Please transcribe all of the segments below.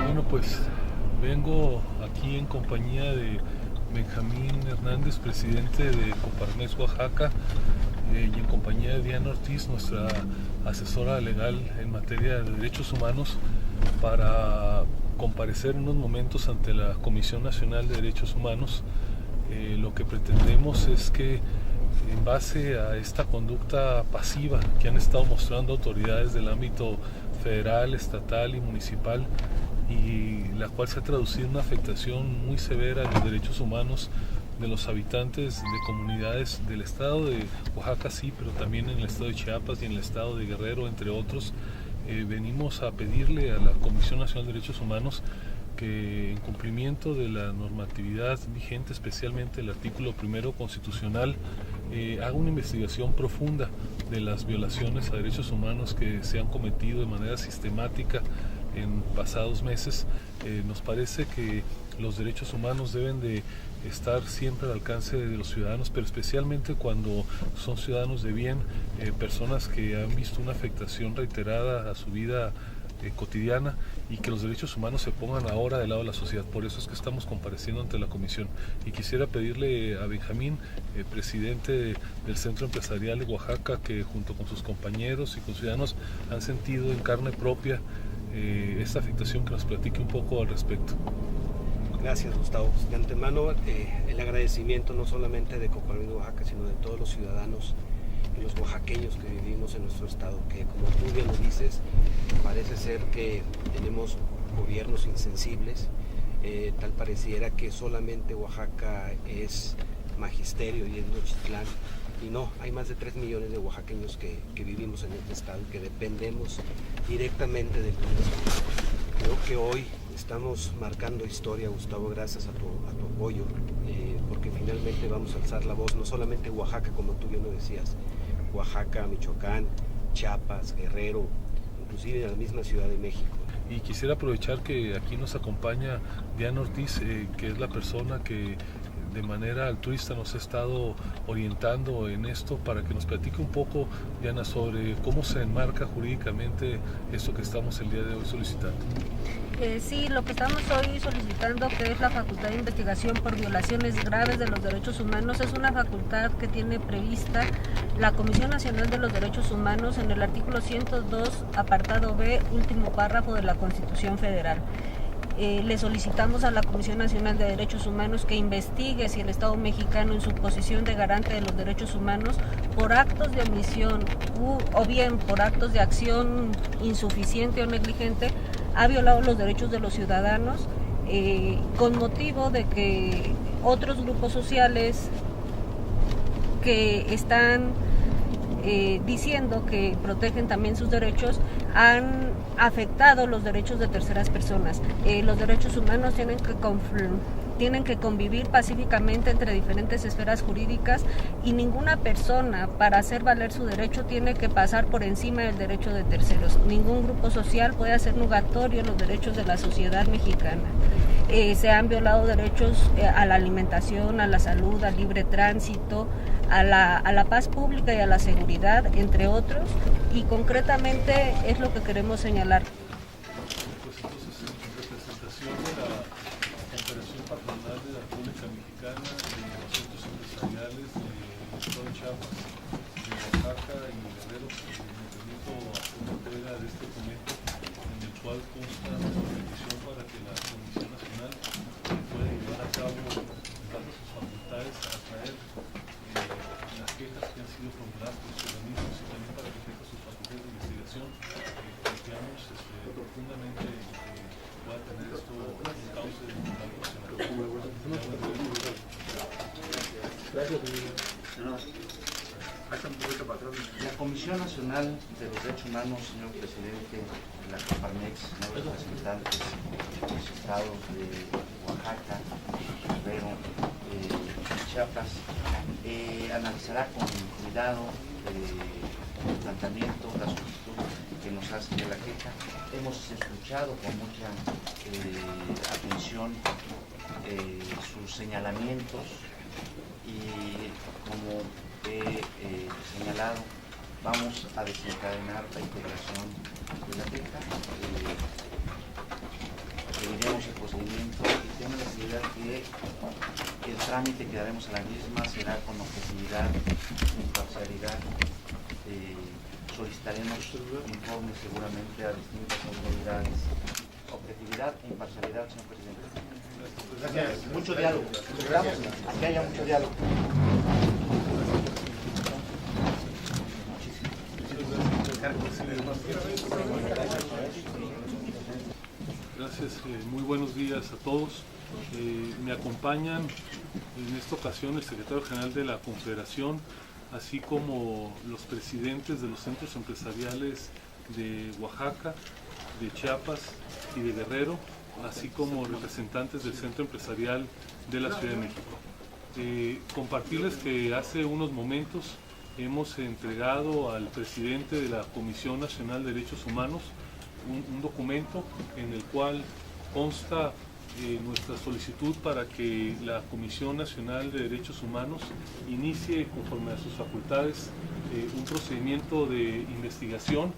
Bueno, pues vengo aquí en compañía de Benjamín Hernández, presidente de Coparmex Oaxaca, y en compañía de Diana Ortiz, nuestra asesora legal en materia de derechos humanos, para comparecer en unos momentos ante la Comisión Nacional de Derechos Humanos. Lo que pretendemos es que, en base a esta conducta pasiva que han estado mostrando autoridades del ámbito federal, estatal y municipal, y la cual se ha traducido en una afectación muy severa a los derechos humanos de los habitantes de comunidades del estado de Oaxaca, sí, pero también en el estado de Chiapas y en el estado de Guerrero, entre otros. Venimos a pedirle a la Comisión Nacional de Derechos Humanos que, en cumplimiento de la normatividad vigente, especialmente el artículo 1 constitucional, haga una investigación profunda de las violaciones a derechos humanos que se han cometido de manera sistemática en pasados meses. Nos parece que los derechos humanos deben de estar siempre al alcance de los ciudadanos, pero especialmente cuando son ciudadanos de bien, personas que han visto una afectación reiterada a su vida cotidiana, y que los derechos humanos se pongan ahora del lado de la sociedad. Por eso es que estamos compareciendo ante la comisión. Y quisiera pedirle a Benjamín, presidente del Centro Empresarial de Oaxaca, que junto con sus compañeros y con ciudadanos han sentido en carne propia esta afectación, que nos platique un poco al respecto. Gracias, Gustavo. De antemano, el agradecimiento no solamente de Coparmex Oaxaca, sino de todos los ciudadanos y los oaxaqueños que vivimos en nuestro estado, que, como tú bien lo dices, parece ser que tenemos gobiernos insensibles. Tal pareciera que solamente Oaxaca es magisterio y es Nochitlán, y no, hay más de 3 millones de oaxaqueños que vivimos en este estado y que dependemos directamente del turismo. Creo que hoy estamos marcando historia, Gustavo, gracias a tu apoyo, porque finalmente vamos a alzar la voz, no solamente Oaxaca, como tú bien lo decías, Oaxaca, Michoacán, Chiapas, Guerrero, inclusive en la misma Ciudad de México. Y quisiera aprovechar que aquí nos acompaña Diana Ortiz, que es la persona que de manera altruista nos ha estado orientando en esto, para que nos platique un poco, Diana, sobre cómo se enmarca jurídicamente esto que estamos el día de hoy solicitando. Sí, lo que estamos hoy solicitando, que es la facultad de investigación por violaciones graves de los derechos humanos, es una facultad que tiene prevista la Comisión Nacional de los Derechos Humanos en el artículo 102, apartado B, último párrafo de la Constitución Federal. Le solicitamos a la Comisión Nacional de Derechos Humanos que investigue si el Estado mexicano, en su posición de garante de los derechos humanos, por actos de omisión o bien por actos de acción insuficiente o negligente, ha violado los derechos de los ciudadanos, con motivo de que otros grupos sociales que están diciendo que protegen también sus derechos han afectado los derechos de terceras personas. Los derechos humanos tienen que convivir pacíficamente entre diferentes esferas jurídicas, y ninguna persona, para hacer valer su derecho, tiene que pasar por encima del derecho de terceros. Ningún grupo social puede hacer nugatorio los derechos de la sociedad mexicana. Se han violado derechos a la alimentación, a la salud, al libre tránsito, a la paz pública y a la seguridad, entre otros, y concretamente es lo que queremos señalar. Pues entonces, en representación de la Confederación Patronal de la República Mexicana, de los centros empresariales del estado de Chiapas, de Oaxaca y Guerrero, me permito hacer una entrega de este documento, en el cual consta nuestra petición para que la Comisión Nacional pueda llevar a cabo, dando sus facultades, a traer las quejas que han sido formuladas por los organismos, y también para que tenga sus facultades de investigación. Confiamos profundamente en que pueda tener esto un cauce de tribunal nacional. La Comisión Nacional de los Derechos Humanos, señor presidente de la Coparmex, señores representantes de los estados de Oaxaca, Guerrero y Chiapas, analizará con cuidado el planteamiento, la solicitud que nos hace de la queja. Hemos escuchado con mucha atención sus señalamientos, y como he señalado, vamos a desencadenar la integración de la queja, seguiremos el procedimiento y tengo la seguridad que el trámite que daremos a la misma será con objetividad, imparcialidad. Solicitaremos informes seguramente a distintas autoridades. Objetividad e imparcialidad, señor presidente. Gracias. Mucho diálogo. Esperamos que haya mucho diálogo. Gracias, muy buenos días a todos. Me acompañan en esta ocasión el secretario general de la Confederación, así como los presidentes de los centros empresariales de Oaxaca, de Chiapas y de Guerrero, así como representantes del Centro Empresarial de la Ciudad de México. Compartirles que hace unos momentos hemos entregado al presidente de la Comisión Nacional de Derechos Humanos un documento en el cual consta nuestra solicitud para que la Comisión Nacional de Derechos Humanos inicie, conforme a sus facultades, un procedimiento de investigación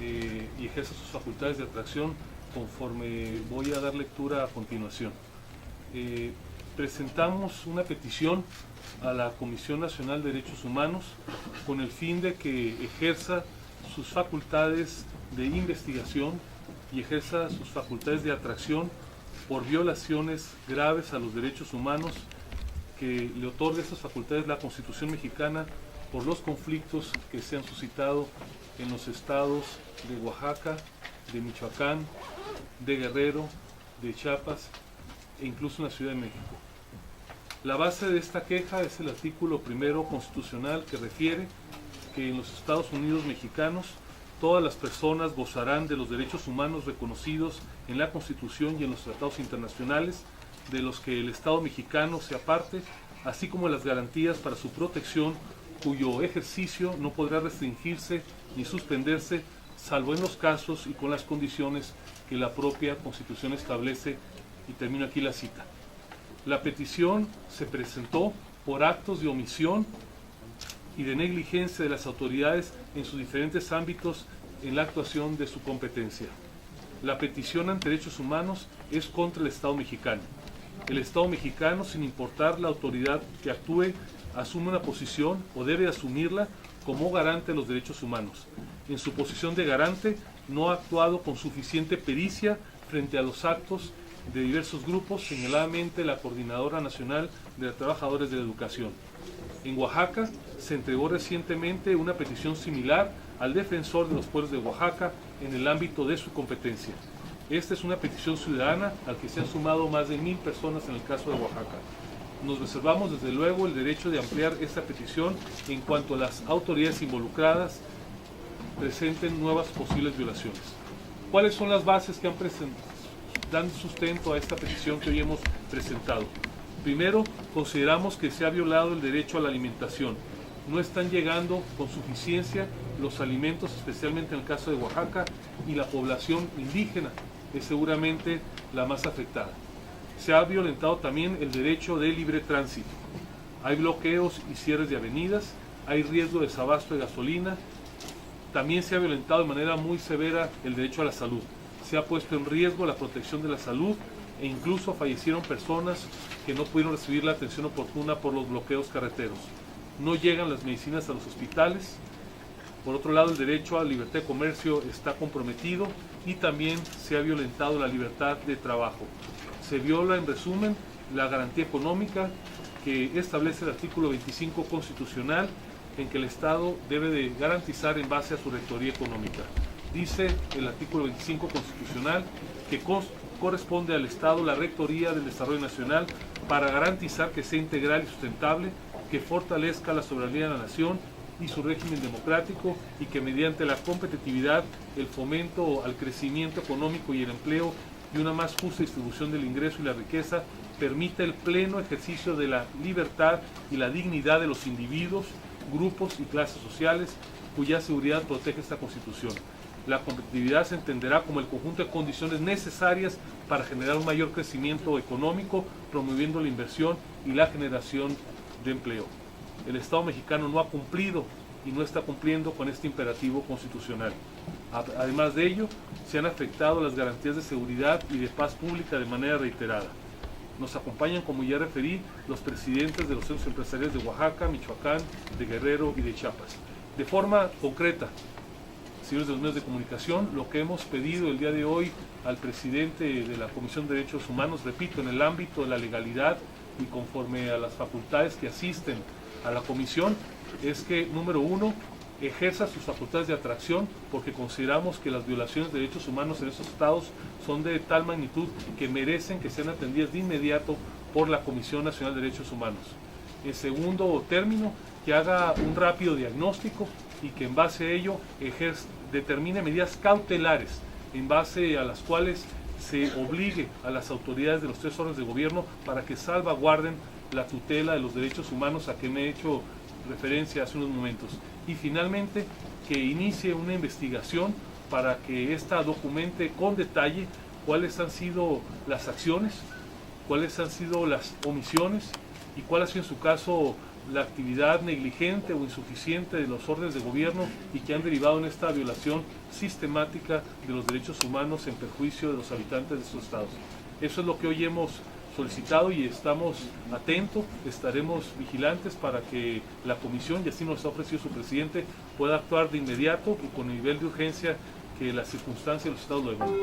y ejerza sus facultades de atracción, conforme voy a dar lectura a continuación. Presentamos una petición a la Comisión Nacional de Derechos Humanos con el fin de que ejerza sus facultades de investigación y ejerza sus facultades de atracción por violaciones graves a los derechos humanos que le otorga esas facultades la Constitución mexicana por los conflictos que se han suscitado en los estados de Oaxaca, de Michoacán, de Guerrero, de Chiapas e incluso en la Ciudad de México. La base de esta queja es el artículo 1 constitucional que refiere que en los Estados Unidos mexicanos todas las personas gozarán de los derechos humanos reconocidos en la Constitución y en los tratados internacionales, de los que el Estado mexicano sea parte, así como las garantías para su protección, cuyo ejercicio no podrá restringirse ni suspenderse, salvo en los casos y con las condiciones que la propia Constitución establece. Y termino aquí la cita. La petición se presentó por actos de omisión y de negligencia de las autoridades en sus diferentes ámbitos en la actuación de su competencia. La petición ante derechos humanos es contra el Estado mexicano. El Estado mexicano, sin importar la autoridad que actúe, asume una posición o debe asumirla como garante de los derechos humanos. En su posición de garante no ha actuado con suficiente pericia frente a los actos de diversos grupos, señaladamente la Coordinadora Nacional de Trabajadores de la Educación. En Oaxaca se entregó recientemente una petición similar al defensor de los pueblos de Oaxaca en el ámbito de su competencia. Esta es una petición ciudadana al que se han sumado más de 1000 personas en el caso de Oaxaca. Nos reservamos desde luego el derecho de ampliar esta petición en cuanto a las autoridades involucradas presenten nuevas posibles violaciones. ¿Cuáles son las bases que dan sustento a esta petición que hoy hemos presentado? Primero, consideramos que se ha violado el derecho a la alimentación. No están llegando con suficiencia los alimentos, especialmente en el caso de Oaxaca, y la población indígena es seguramente la más afectada. Se ha violentado también el derecho de libre tránsito. Hay bloqueos y cierres de avenidas, hay riesgo de desabasto de gasolina. También se ha violentado de manera muy severa el derecho a la salud. Se ha puesto en riesgo la protección de la salud e incluso fallecieron personas que no pudieron recibir la atención oportuna por los bloqueos carreteros. No llegan las medicinas a los hospitales. Por otro lado, el derecho a la libertad de comercio está comprometido y también se ha violentado la libertad de trabajo. Se viola, en resumen, la garantía económica que establece el artículo 25 constitucional, en que el Estado debe de garantizar en base a su rectoría económica. Dice el artículo 25 constitucional que corresponde al Estado la rectoría del desarrollo nacional para garantizar que sea integral y sustentable, que fortalezca la soberanía de la nación y su régimen democrático, y que mediante la competitividad, el fomento al crecimiento económico y el empleo y una más justa distribución del ingreso y la riqueza permita el pleno ejercicio de la libertad y la dignidad de los individuos, grupos y clases sociales cuya seguridad protege esta Constitución. La competitividad se entenderá como el conjunto de condiciones necesarias para generar un mayor crecimiento económico, promoviendo la inversión y la generación de empleo. El Estado mexicano no ha cumplido y no está cumpliendo con este imperativo constitucional. Además de ello, se han afectado las garantías de seguridad y de paz pública de manera reiterada. Nos acompañan, como ya referí, los presidentes de los centros empresariales de Oaxaca, Michoacán, de Guerrero y de Chiapas. De forma concreta, señores de los medios de comunicación, lo que hemos pedido el día de hoy al presidente de la Comisión de Derechos Humanos, repito, en el ámbito de la legalidad y conforme a las facultades que asisten a la comisión, es que, número uno, ejerza sus facultades de atracción, porque consideramos que las violaciones de derechos humanos en estos estados son de tal magnitud que merecen que sean atendidas de inmediato por la Comisión Nacional de Derechos Humanos. En segundo término, que haga un rápido diagnóstico y que en base a ello determine medidas cautelares en base a las cuales se obligue a las autoridades de los tres órdenes de gobierno para que salvaguarden la tutela de los derechos humanos a que me he hecho referencia hace unos momentos. Y finalmente, que inicie una investigación para que ésta documente con detalle cuáles han sido las acciones, cuáles han sido las omisiones y cuál ha sido en su caso la actividad negligente o insuficiente de los órdenes de gobierno y que han derivado en esta violación sistemática de los derechos humanos en perjuicio de los habitantes de estos estados. Eso es lo que hoy hemos solicitado y estamos atentos, estaremos vigilantes para que la comisión, y así nos ha ofrecido su presidente, pueda actuar de inmediato y con el nivel de urgencia que las circunstancias de los estados lo demandan.